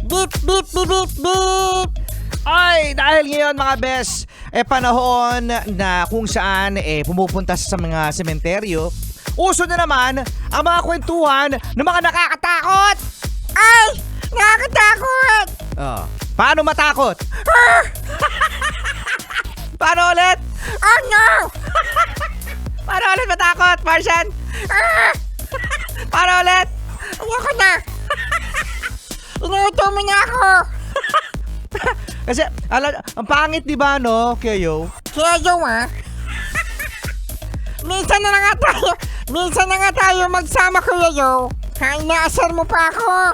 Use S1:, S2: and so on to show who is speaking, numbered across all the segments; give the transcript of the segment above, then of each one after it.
S1: Beep, beep, beep, beep, beep.
S2: Ay, dahil ngayon mga bes, panahon na kung saan pumupunta sa mga sementeryo, uso na naman ang mga kwentuhan ng mga nakakatakot.
S1: Ay! Nakakatakot!
S2: Paano matakot? Paano ulit?
S1: Oh no!
S2: Paano ulit matakot, Martian? Paano ulit?
S1: Ayoko na! Inuuto mo na ako!
S2: Kasi, ang pangit di ba no, Keyo?
S1: Kaya yung minsan na nga tayo magsama, Kuya Yo. Inaasar mo pa ako.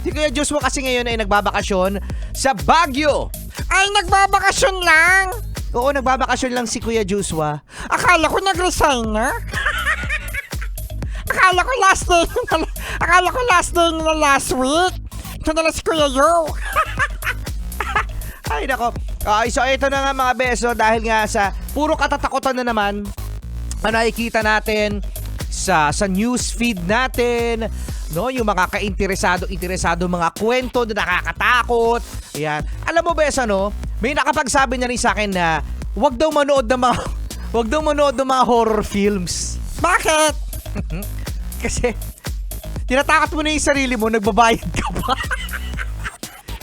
S2: Si Kuya Joshua kasi ngayon ay nagbabakasyon sa Baguio.
S1: Ay, nagbabakasyon lang.
S2: Oo, nagbabakasyon lang si Kuya Joshua.
S1: Akala ko nag-resign na. Akala ko last day na last week. Ito na lang si Kuya Yo.
S2: Ay, nako. So, ito na nga mga beso dahil nga sa puro katatakutan na naman na nakikita natin sa news feed natin, no, yung mga interesado mga kwento na nakakatakot. Ayan. Alam mo beso, no, may nakapagsabi niya rin sa akin na wag daw manood ng mga horror films.
S1: Bakit?
S2: Kasi tinatakot mo na yung sarili mo, nagbabayad ka pa.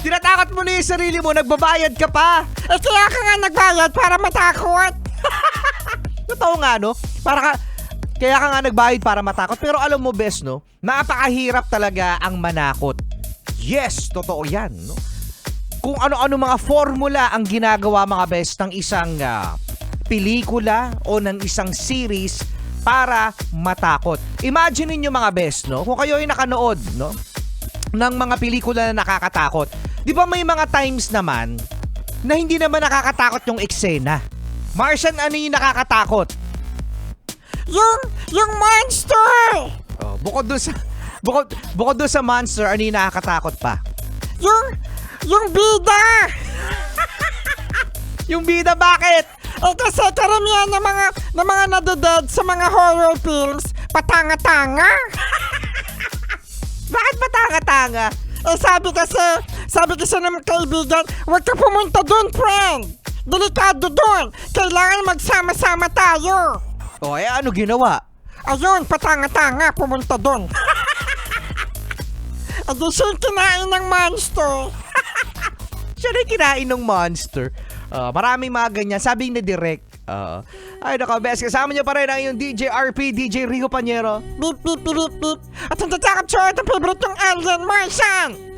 S2: Tinatakot mo na yung sarili mo, nagbabayad ka pa.
S1: Kaya ka nga nagbayad para matakot.
S2: Totoo nga, no? Kaya ka nga nagbayad para matakot. Pero alam mo, bes, no? Napakahirap talaga ang manakot. Yes, totoo yan, no? Kung ano-ano mga formula ang ginagawa, mga bes, ng isang pelikula o ng isang series para matakot. Imagine niyo mga bes, no? Kung kayo ay nakanood, no, ng mga pelikula na nakakatakot. Di ba may mga times naman na hindi naman nakakatakot yung eksena? Martian, ano yung nakakatakot?
S1: Yung monster!
S2: Oh, bukod doon sa monster, ano yung nakakatakot pa?
S1: Yung bida!
S2: Yung bida, bakit?
S1: Kasi karamihan ng mga nadeded sa mga horror films, patanga-tanga.
S2: Bakit matanga-tanga?
S1: Sabi kasi ng kaibigan, huwag ka pumunta dun, friend. Delikado dun. Kailangan magsama-sama tayo.
S2: O, ano ginawa?
S1: Ayun, patanga-tanga, pumunta dun. Adi siya yung kinain ng monster.
S2: Siya na kinain ng monster. Maraming mga ganyan. Sabi ni Direk. Ay, nako, best. Kasama niyo pa rin ang iyong DJ RP, DJ Rico Panyero.
S1: Beep, beep, beep, beep, beep. At ang tatakap siya, ito favorite yung alien, Martian.